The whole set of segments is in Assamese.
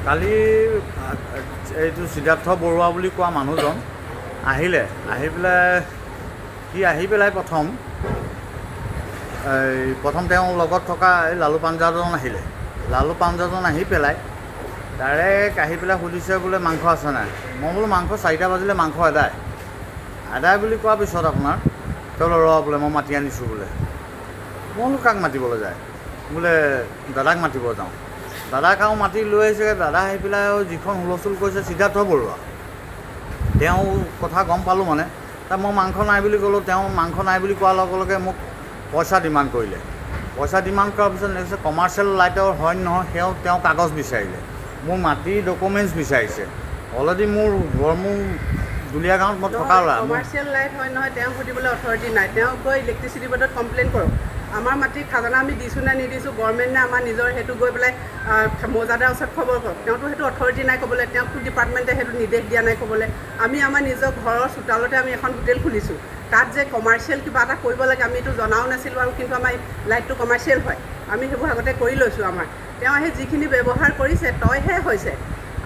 কালি এইটো সিদ্ধাৰ্থ বৰুৱা বুলি কোৱা মানুহজন আহিলে, আহি পেলাই প্ৰথম তেওঁৰ লগত থকা এই লালু পাঞ্জাজন আহিলে। লালু পাঞ্জাজন আহি পেলাই ডাইৰেক্ট আহি পেলাই সুধিছে বোলে মাংস আছে নাই। মই বোলো মাংস 4টা বাজিলে মাংস আদায় বুলি কোৱাৰ পিছত আপোনাৰ তেওঁ ৰ বোলে মই মাতি আনিছোঁ বোলে। মই বোলো কাক মাতিবলৈ যায়? বোলে দাদাক মাতিব যাওঁ। দাদাক আৰু মাতি লৈ আহিছে। দাদা আহি পেলাই যিখন হুলস্থুল কৰিছে সিদ্ধাৰ্থ বৰুৱা, তেওঁ কথা গম পালোঁ মানে। মই মাংস নাই বুলি ক'লোঁ। তেওঁ মাংস নাই বুলি কোৱাৰ লগে লগে মোক পইচা ডিমাণ্ড কৰিলে। পইচা ডিমাণ্ড কৰাৰ পিছত নেক্সট কমাৰ্চিয়েল লাইটৰ হয় নহয় তেওঁ কাগজ বিচাৰিলে, মোৰ মাটি ডকুমেণ্টছ বিচাৰিছে। অলৰেডি মোৰ দুলীয়া গাঁৱত মই থকা ল'ৰা। কমাৰ্চিয়েল লাইট হয় নহয় তেওঁ সুধিবলৈ অথৰিটি নাই। তেওঁ গৈ ইলেক্ট্ৰিচিটি বোৰ্ডত কমপ্লেইন কৰক। আমাৰ মাটিৰ খাজানা আমি দিছোঁ নে নিদিছোঁ, গভৰ্ণমেণ্ট নে আমাৰ নিজৰ, সেইটো গৈ পেলাই মৌজাদাৰ ওচৰত খবৰ কৰক। তেওঁতো সেইটো অথৰিটি নাই ক'বলৈ, তেওঁক ডিপাৰ্টমেণ্টে সেইটো নিৰ্দেশ দিয়া নাই ক'বলৈ। আমি আমাৰ নিজৰ ঘৰৰ চোতালতে আমি এখন হোটেল খুলিছোঁ। তাত যে কমাৰ্চিয়েল কিবা এটা কৰিব লাগে আমি এইটো জনাও নাছিলোঁ, আৰু কিন্তু আমাৰ লাইটটো কমাৰ্চিয়েল হয়। আমি সেইবোৰ আগতে কৰি লৈছোঁ। তেওঁ আহি যিখিনি ব্যৱহাৰ কৰিছে তইহে হৈছে।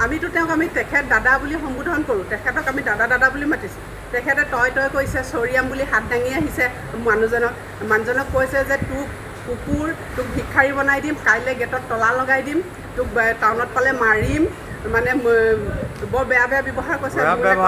আমিতো তেওঁক তেখেত দাদা বুলি সম্বোধন কৰোঁ। তেখেতক আমি দাদা বুলি মাতিছোঁ। তেখেতে তই কৈছে, চৰিয়াম বুলি হাত দাঙি আহিছে মানুহজনক কৈছে যে তোক কুকুৰ, তোক ভিক্ষাৰী বনাই দিম, কাইলৈ গেটত তলা লগাই দিম, তোক টাউনত পালে মাৰিম, মানে বৰ বেয়া ব্যৱহাৰ কৈছে।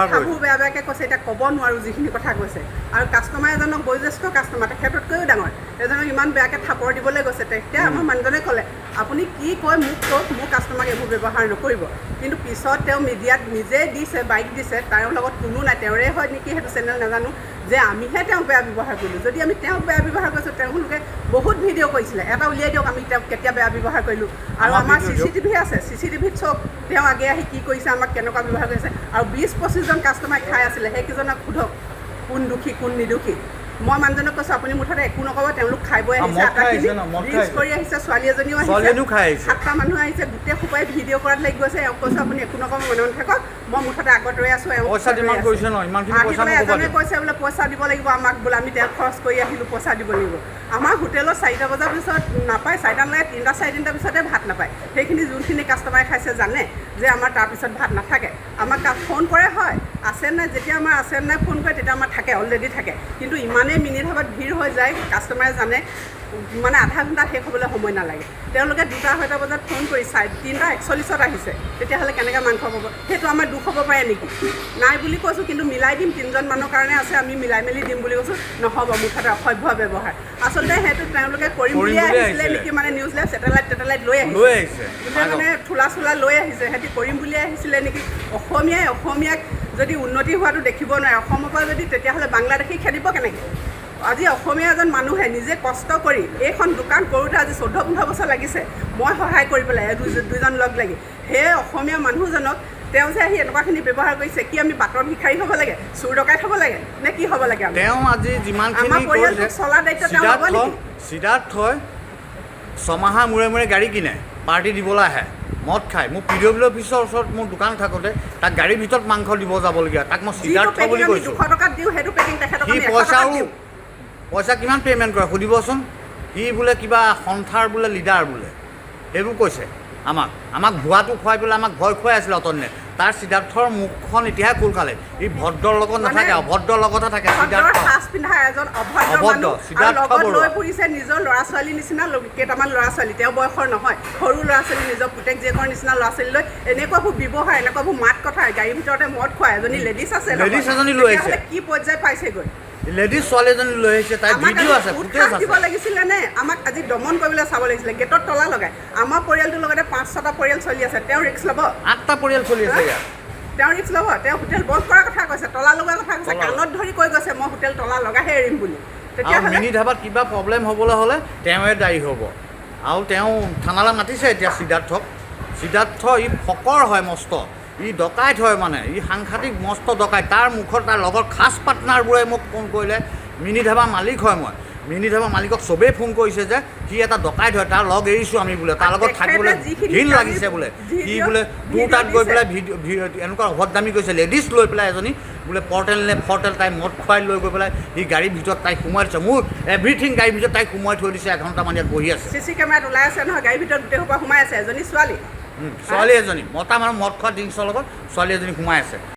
কথাবোৰ বেয়াকৈ কৈছে। এতিয়া ক'ব নোৱাৰোঁ যিখিনি কথা কৈছে। আৰু কাষ্টমাৰ এজনক, বয়োজ্যেষ্ঠ কাষ্টমাৰ, তেখেততকৈও ডাঙৰ এজনক ইমান বেয়াকৈ থাপৰ দিবলৈ গৈছে। তেতিয়া আমাৰ মানুহজনে ক'লে আপুনি কি কয় মোক কওক, মোৰ কাষ্টমাৰক এইবোৰ ব্যৱহাৰ নকৰিব। কিন্তু পিছত তেওঁ মিডিয়াত নিজে দিছে, বাইক দিছে, তেওঁৰ লগত কোনো নাই। তেওঁৰে হয় নেকি সেইটো চেনেল নাজানো, যে আমিহে তেওঁক বেয়া ব্যৱহাৰ কৰিলোঁ। যদি আমি তেওঁক বেয়া ব্যৱহাৰ কৰিছোঁ, তেওঁলোকে বহুত ভিডিঅ' কৰিছিলে, এটা উলিয়াই দিয়ক আমি তেওঁক কেতিয়া বেয়া ব্যৱহাৰ কৰিলোঁ। আৰু আমাৰ CCTV আছে, CCTVত চব তেওঁ আগে আহি কি কৰিছে, আমাক কেনেকুৱা ব্যৱহাৰ কৰিছে। আৰু 20-25জন কাষ্টমাৰ খাই আছিলে, সেইকেইজনক সোধক কোন দোষী কোন নিদোষী। মই মানুহজনক কৈছোঁ আপুনি মুঠতে একো নক'ব, তেওঁলোক খাই বৈ আহিছে, আটাখিনি ৰিলছ কৰি আহিছে, ছোৱালী এজনীও আহিছে, 7টা মানুহ আহিছে, গোটেই সোপাই ভিডিঅ' কৰাত লাগি গৈছে। এওঁক কৈছোঁ আপুনি একো নক'ব, মনে মনে থাকক, মই মুঠতে আগত ৰৈ আছোঁ। আহি পেলাই এজনে কৈছে বোলে পইচা দিব লাগিব আমাক, বোলে আমি তেওঁক খৰচ কৰি আহিলোঁ, পইচা দিব লাগিব। আমাৰ হোটেলত 4টা বজাৰ পিছত নাপায়, 4টা নালাগে, 3টা 4:30টা পিছতে ভাত নাপায়। সেইখিনি যোনখিনি কাষ্টমাৰে খাইছে জানে যে আমাৰ তাৰপিছত ভাত নাথাকে। আমাক ফোন কৰে, হয় আছে নাই, যেতিয়া আমাৰ আছে নাই ফোন কৰে, তেতিয়া আমাৰ থাকে, অলৰেডি থাকে। কিন্তু ইমানেই মিনিট হাবত ভিৰ হৈ যায়, কাষ্টমাৰে জানে মানে আধা ঘণ্টা শেষ হ'বলৈ সময় নালাগে। তেওঁলোকে 2টা-2:30 বজাত ফোন কৰি 3:41-ত আহিছে, তেতিয়াহ'লে কেনেকৈ মাংস পাব? সেইটো আমাৰ দুখ হ'ব পাৰে নেকি? নাই বুলি কৈছোঁ, কিন্তু মিলাই দিম, 3জন মানুহৰ কাৰণে আছে, আমি মিলাই মেলি দিম বুলি কৈছোঁ। নহ'ব, মুঠতে অসভ্য ব্যৱহাৰ। আচলতে সেইটো তেওঁলোকে কৰিম বুলিয়ে আহিছিলে নেকি, মানে নিউজ লাইভ ছেটেলাইট লৈ আহিছে, মানে থোলা লৈ আহিছে। সিহঁতি কৰিম বুলিয়ে আহিছিলে নেকি? অসমীয়াক যদি উন্নতি হোৱাটো দেখিব নোৱাৰে অসমৰ পৰা, যদি তেতিয়াহ'লে বাংলাদেশী খেদিব কেনেকৈ? আজি অসমীয়া এজন মানুহে নিজে কষ্ট কৰি এইখন দোকান কৰোঁতে আজি 14-15 বছৰ লাগিছে, মই সহায় কৰি পেলাই দুইজন লগ লাগি। সেই অসমীয়া মানুহজনক তেওঁ যে আহি এনেকুৱাখিনি ব্যৱহাৰ কৰিছে, কি আমি বাটৰ ভিক্ষাৰী হ'ব লাগে, চোৰ ডকাইত হ'ব লাগে, নে কি হ'ব লাগে? তেওঁ আজি যিমানখিনি আমাৰ পৰিয়ালটোক চলা দায়িত্ব তেওঁ ল'ব নেকি? সিদ্ধাৰ্থই 6 মাহৰ মূৰে গাড়ী কিনে, পাৰ্টি দিবলৈ আহে, মদ খায়। মোৰ PWD অফিচৰ ওচৰত মোৰ দোকান থাকোঁতে তাক গাড়ীৰ ভিতৰত মাংস দিব যাবলগীয়া, তাক মই সিদ্ধাৰ্থ বুলি কৈছোঁ। 200 টকাত দিওঁ, সেইটো পেকিং তেখেতক সি পইচা কিমান পে'মেণ্ট কৰে সুধিবচোন। সি বোলে কিবা সন্থাৰ বোলে লিডাৰ বোলে, সেইবোৰ কৈছে আমাক ভুৱাটো খুৱাই পেলাই আমাক ভয় খুৱাই আছিলে অতনে। তাৰ সিদ্ধাৰ্থৰ মুখখন এতিয়াহে খোল খালে। ই ভদ্ৰৰ লগত নাথাকে, অভদ্ৰৰ লগতহে থাকে। লৈ ফুৰিছে নিজৰ ল'ৰা-ছোৱালীৰ নিচিনা, কেইটামান ল'ৰা-ছোৱালী, তেওঁ বয়সৰ নহয়, সৰু ল'ৰা-ছোৱালী, নিজৰ পুতেক জীয়েকৰ নিচিনা ল'ৰা-ছোৱালী লৈ এনেকুৱাবোৰ ব্যৱহাৰ, এনেকুৱাবোৰ মাত কথা, গাড়ীৰ ভিতৰতে মদ খুৱাই। এজনী লেডিজ আছে, লেডিজ এজনী লৈ আহিছে, কি পৰ্যায় পাইছেগৈ? লেডিজ ছোৱালী এজনী লৈ আহিছে, তাই ভিডিঅ' আছে, ফুটেজ আছে। দিব লাগিছিলে নে? আমাক আজি দমন কৰিবলৈ চাব লাগিছিলে, গেটত তলা লগাই। আমাৰ পৰিয়ালটোৰ লগতে 5-6টা পৰিয়াল চলি আছে, তেওঁ ৰিক্স ল'ব? 8টা পৰিয়াল চলি আছে ইয়াত। তেওঁ ৰিক্স ল'ব? তেওঁ হোটেল বন্ধ কৰাৰ কথা কৈছে, তলা লগোৱাৰ কথা কৈছে, কাণত ধৰি কৈ গৈছে মই হোটেল তলা লগাইহে এৰিম বুলি। তেতিয়াহ'লে মিনি ধাবাত কিবা প্ৰব্লেম হ'বলৈ হ'লে তেওঁৱে দায়ী হ'ব। আৰু তেওঁ থানালৈ মাতিছে এতিয়া সিদ্ধাৰ্থ ই ফকৰ হয় মস্ত, ই ডকাইত হয়, মানে ই সাংঘাতিক মস্ত ডকাইত। তাৰ মুখত তাৰ লগৰ খাচ পাৰ্টনাৰবোৰে মোক ফোন কৰিলে, মিনি ধাবা মালিক হয় মই, মিনি ধাবা মালিকক চবেই ফোন কৰিছে যে সি এটা ডকাইত হয় তাৰ লগ এৰিছোঁ আমি বোলে তাৰ লগত থাকিবলৈ ঘিণ লাগিছে বোলে সি বোলে তোৰ তাত গৈ পেলাই এনেকুৱা অভদ্ৰামি কৰিছে লেডিজ লৈ পেলাই এজনী বোলে ফৰ্টেল তাই মদ খুৱাই লৈ গৈ পেলাই সি গাড়ীৰ ভিতৰত তাইক সোমোৱাই দিছে মোৰ এভৰিথিং গাড়ীৰ ভিতৰত তাইক সোমোৱাই থৈ দিছে এঘণ্টামান ইয়াত বহি আছে CC কেমেৰাত ওলাই আছে নহয় গাড়ীৰ ভিতৰত গোটেই সোপা সোমাই আছে এজনী ছোৱালী ছোৱালী এজনী মতা মানুহ মদ খোৱা ড্ৰিংকছৰ লগত ছোৱালী এজনী সোমাই আছে